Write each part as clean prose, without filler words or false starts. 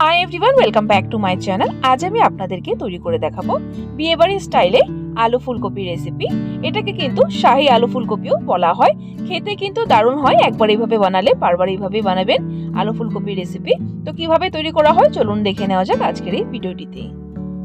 Hi everyone, welcome back to my channel. আজ আমি আপনাদেরকে তৈরি করে দেখাবো বিয়েবাড়ির স্টাইলে আলু ফুলকপি রেসিপি। এটাকে কিন্তু শাহী আলু ফুলকপিও বলা হয়। খেতে কিন্তু দারুণ হয়। একবার এইভাবে বানালে বারবার এইভাবেই বানাবেন আলু ফুলকপি রেসিপি। তো কিভাবে তৈরি করা হয় চলুন দেখে নেওয়া যাক আজকের এই ভিডিওটিতে।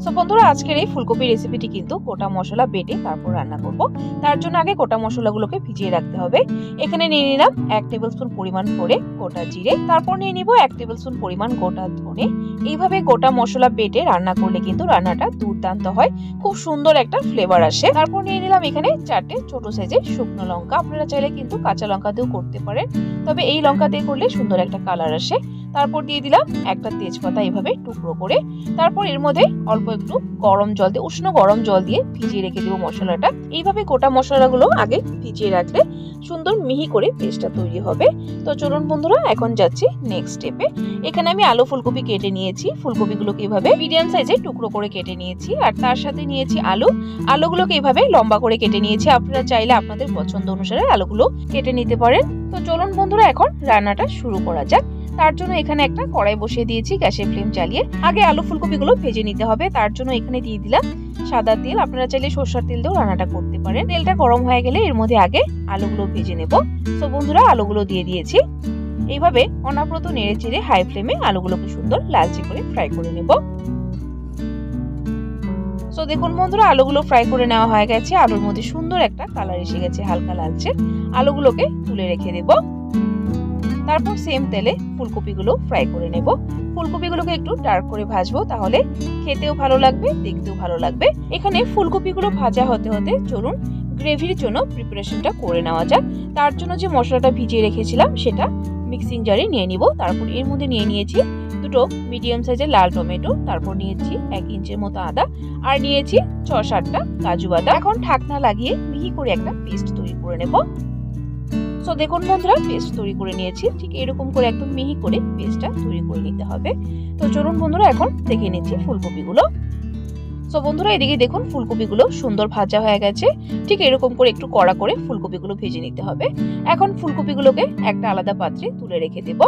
সো বন্ধুরা, আজকের এই ফুলকপি রেসিপিটি কিন্তু গোটা মশলা বেটে তারপর রান্না করব। তার জন্য আগে গোটা মশলাগুলোকে ভিজিয়ে রাখতে হবে। এখানে নিয়ে নিলাম 1 টেবিলস্পুন পরিমাণ করে গোটা জিরে, তারপর নিয়ে নিব 1 টেবিলস্পুন পরিমাণ গোটা ধনে। এইভাবে গোটা মশলা বেটে রান্না করলে কিন্তু রান্নাটা দুর্দান্ত হয়, খুব সুন্দর একটা ফ্লেভার আসে। তারপর নিয়ে নিলাম এখানে 4টে ছোট সাইজের শুকনো লঙ্কা। আপনারা চাইলে কিন্তু কাঁচা লঙ্কা দিয়েও করতে পারেন, তবে এই লঙ্কা দিয়ে করলে সুন্দর একটা কালার আসে। তারপর দিয়ে দিলাম একটা তেজপাতা এইভাবে টুকরো করে। তারপর এর মধ্যে অল্প একটু গরম জল দিয়ে, উষ্ণ গরম জল দিয়ে ভিজিয়ে রেখে দেবো মশলাটা। এইভাবে গোটা মশলাগুলো আগে ভিজিয়ে রাখলে সুন্দর মিহি করে পেস্টটা তৈরি হবে। তো চলুন বন্ধুরা, এখন যাচ্ছি নেক্সট স্টেপে। এখানে আমি আলু ফুলকপি কেটে নিয়েছি। ফুলকপিগুলোকে এইভাবে মিডিয়াম সাইজে টুকরো করে কেটে নিয়েছি, আর তার সাথে নিয়েছি আলুগুলোকে এইভাবে লম্বা করে কেটে নিয়েছি। আপনারা চাইলে আপনাদের পছন্দ অনুসারে আলুগুলো কেটে নিতে পারেন। তো চলুন বন্ধুরা, এখন রান্নাটা শুরু করা যাক। তার জন্য এখানে একটা কড়াই বসিয়ে দিয়েছি, গ্যাসের ফ্লেম চালিয়ে। আগে আলু ফুলকপিগুলো ভেজে নিতে হবে। তার জন্য এখানে দিয়ে দিলাম সাদা তেল। আপনারা চাইলে সরষের তেল দিয়েও রান্নাটা করতে পারেন। তেলটা গরম হয়ে গেলে এর মধ্যে আগে আলুগুলো ভেজে নেব। তো বন্ধুরা, আলুগুলো দিয়ে দিয়েছি। এইভাবে অনবরত নেড়ে চেড়ে হাই ফ্লেমে আলুগুলোকে সুন্দর লালচে করে ফ্রাই করে নেব। তো দেখুন বন্ধুরা, আলুগুলো ফ্রাই করে নেওয়া হয়ে গেছে। আলুর মধ্যে সুন্দর একটা কালার এসে গেছে, হালকা লালচে। আলুগুলোকে তুলে রেখে দেব। তারপর সেম তেলে ফুলকপিগুলো ফ্রাই করে নেব। ফুলকপিগুলোকে একটু ডার্ক করে ভাজবো, তাহলে খেতেও ভালো লাগবে, দেখতেও ভালো লাগবে। এখানে ফুলকপিগুলো ভাজা হতে হতে চলুন গ্রেভির জন্য প্রিপারেশনটা করে নেওয়া যাক। তার জন্য যে মশলাটা ভিজিয়ে রেখেছিলাম সেটা মিক্সিং জারে নিয়ে নিব। তারপর এর মধ্যে নিয়ে নিয়েছি দুটো মিডিয়াম সাইজের লাল টমেটো, তারপর নিয়েছি 1 ইঞ্চির মতো আদা, আর নিয়েছি 6-7টা কাজু বাদাম। এখন ঢাকনা লাগিয়ে মিহি করে একটা পেস্ট তৈরি করে নেব। সো দেখুন বন্ধুরা, পেস্ট তৈরি করে নিয়েছি। ঠিক এরকম করে একদম মিহি করে পেস্টটা তৈরি করে নিতে হবে। তো চলুন বন্ধুরা, এখন দেখে নিচ্ছি ফুলকপিগুলো। সো বন্ধুরা, এদিকে দেখুন ফুলকপিগুলো সুন্দর ভাজা হয়ে গেছে। ঠিক এরকম করে একটু কড়া করে ফুলকপিগুলো ভেজে নিতে হবে। এখন ফুলকপিগুলোকে একটা আলাদা পাত্রে তুলে রেখে দেব।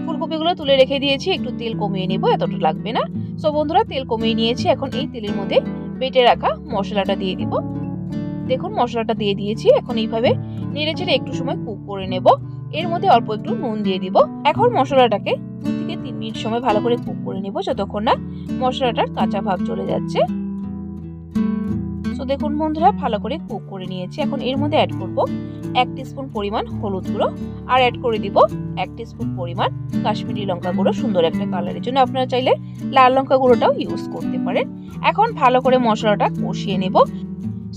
ফুলকপিগুলো তুলে রেখে দিয়েছি, একটু তেল কমিয়ে নিব, এতটা লাগবে না। সো বন্ধুরা, তেল কমিয়ে নিয়েছি। এখন এই তেলের মধ্যে বেটে রাখা মশলাটা দিয়ে দিব। দেখুন মশলাটা দিয়ে দিয়েছি। এখন এইভাবে নেড়ে চেড়ে একটু সময় কুক করে নেব। এর মধ্যে অল্প একটু নুন দিয়ে দিব। এখন মশলাটাকে 2 থেকে 3 মিনিট সময় ভালো করে কুক করে নেব, যতক্ষণ না মশলাটার কাঁচা ভাব চলে যাচ্ছে। তো দেখুন বন্ধুরা, ভালো করে কুক করে নিয়েছি। এখন এর মধ্যে অ্যাড করব 1 টিস্পুন পরিমাণ হলুদ গুঁড়ো, আর অ্যাড করে দিব 1 টিস্পুন পরিমাণ কাশ্মীরি লঙ্কা গুঁড়ো, সুন্দর একটা কালারের জন্য। আপনারা চাইলে লাল লঙ্কা গুঁড়োটাও ইউজ করতে পারেন। এখন ভালো করে মশলাটা কষিয়ে নেব।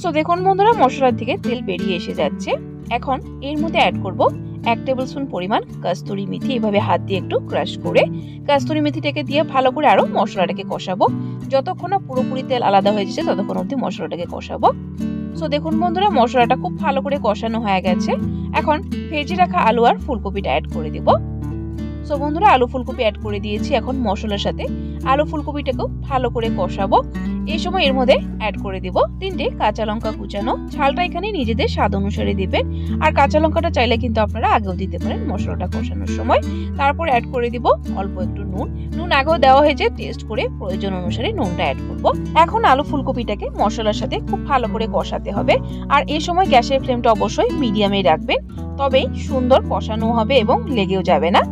সো দেখুন বন্ধুরা, মশলার থেকে তেল বেরিয়ে এসে যাচ্ছে। এখন এর মধ্যে অ্যাড করব 1 টেবিলস্পুন পরিমাণ কস্তুরি মেথি। এভাবে হাত দিয়ে একটু ক্রাশ করে কস্তুরি মেথিটাকে দিয়ে ভালো করে আরো মশলাটাকে কষাবো। যতক্ষণ না পুরোপুরি তেল আলাদা হয়ে যাচ্ছে ততক্ষণ অবধি মশলাটাকে কষাবো। সো দেখুন বন্ধুরা, মশলাটা খুব ভালো করে কষানো হয়ে গেছে। এখন ভেজে রাখা আলু আর ফুলকপিটা অ্যাড করে দিব। সো বন্ধুরা, আলু ফুলকপি অ্যাড করে দিয়েছি। এখন মশলার সাথে আলু ফুলকপিটাকেও ভালো করে কষাবো। এই সময় এর মধ্যে অ্যাড করে দিব 3টে কাঁচা লঙ্কা কুচানো। ঝালটা এখানে নিজেদের স্বাদ অনুসারে দিবেন, আর কাঁচা লঙ্কাটা চাইলে কিন্তু আপনারা আগেও দিতে পারেন মশলাটা কষানোর সময়। তারপর অ্যাড করে দিব অল্প একটু নুন আগেও দেওয়া হয়েছে, টেস্ট করে প্রয়োজন অনুসারে নুনটা অ্যাড করব। এখন আলু ফুলকপিটাকে মশলার সাথে খুব ভালো করে কষাতে হবে, আর এই সময় গ্যাসের ফ্লেমটা অবশ্যই মিডিয়ামে রাখবেন, তবেই সুন্দর কষানো হবে এবং লেগেও যাবে না।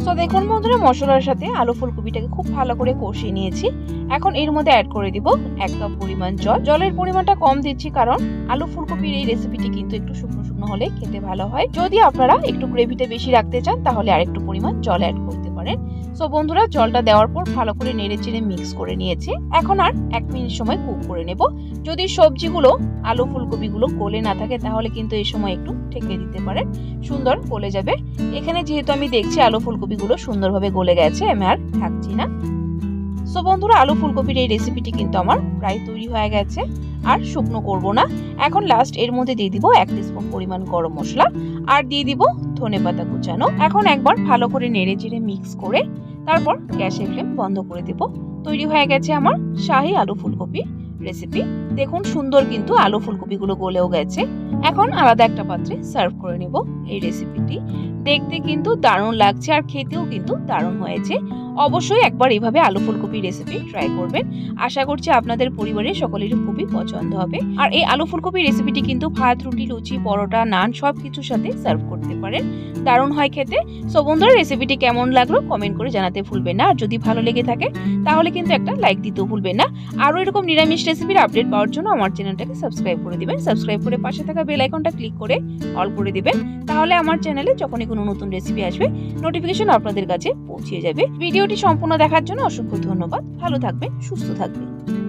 তো দেখুন বন্ধুরা, মশলার সাথে আলু ফুলকপিটাকে খুব ভালো করে কষিয়ে নিয়েছি। এখন এর মধ্যে অ্যাড করে দিব 1 কাপ পরিমাণ জল। জলের পরিমাণটা কম দিচ্ছি, কারণ আলু ফুলকপির এই রেসিপিটি কিন্তু একটু শুকনো শুকনো হলে খেতে ভালো হয়। যদি আপনারা একটু গ্রেভিটা বেশি রাখতে চান তাহলে আরেকটু পরিমাণ জল অ্যাড করতে পারেন। সো বন্ধুরা, জলটা দেওয়ার পর ভালো করে নেড়ে চেড়ে মিক্স করে নিয়েছি। এখন আর 1 মিনিট সময় কুক করে নেব। যদি সবজিগুলো আলু ফুলকপিগুলো গলে না থাকে তাহলে কিন্তু এই সময় একটু ঢেকে দিতে পারেন, সুন্দর গলে যাবে। এখানে যেহেতু আমি দেখছি আলু ফুলকপিগুলো সুন্দরভাবে গলে গেছে, আমি আর থাকছি না। সো বন্ধুরা, আলু ফুলকপির এই রেসিপিটি কিন্তু আমার প্রায় তৈরি হয়ে গেছে, আর শুকনো করব না। এখন লাস্ট এর মধ্যে দিয়ে দিব 1 টিস্পুন পরিমাণ গরম মশলা, আর দিয়ে দিব ধনেপাতা কুচানো। এখন একবার ভালো করে নেড়ে চেড়ে মিক্স করে তারপর গ্যাসের ফ্লেম বন্ধ করে দেব। তৈরি হয়ে গেছে আমার শাহী আলু ফুলকপি রেসিপি। দেখুন সুন্দর কিন্তু আলু ফুলকপিগুলো গলেও গেছে। এখন আলাদা একটা পাত্রে সার্ভ করে নেব এই রেসিপিটি। দেখতে কিন্তু দারুণ লাগছে আর খেতেও কিন্তু দারুণ হয়েছে। অবশ্যই একবার এইভাবে আলু ফুলকপি রেসিপি ট্রাই করবেন। আশা করছি আপনাদের পরিবারের সকলেরই খুবই পছন্দ হবে। আর এই আলু ফুলকপি রেসিপিটি কিন্তু ভাত, রুটি, লুচি, পরোটা, নান সব কিছুর সাথে সার্ভ করতে পারেন। দারুণ হয় খেতে। সো বন্ধুরা, রেসিপিটি কেমন লাগলো কমেন্ট করে জানাতে ভুলবেন না। আর যদি ভালো লেগে থাকে তাহলে কিন্তু একটা লাইক দিতেও ভুলবেন না। আরও এরকম নিরামিষ রেসিপির আপডেট পাওয়ার জন্য আমার চ্যানেলটাকে সাবস্ক্রাইব করে দিবেন। সাবস্ক্রাইব করে পাশে থাকা বেল আইকনটা ক্লিক করে অল করে দিবেন। তাহলে আমার চ্যানেলে যখনই কোনো নতুন রেসিপি আসবে নোটিফিকেশন আপনাদের কাছে পৌঁছে যাবে। ভিডিওটি সম্পূর্ণ দেখার জন্য অসংখ্য ধন্যবাদ। ভালো থাকবেন, সুস্থ থাকবেন।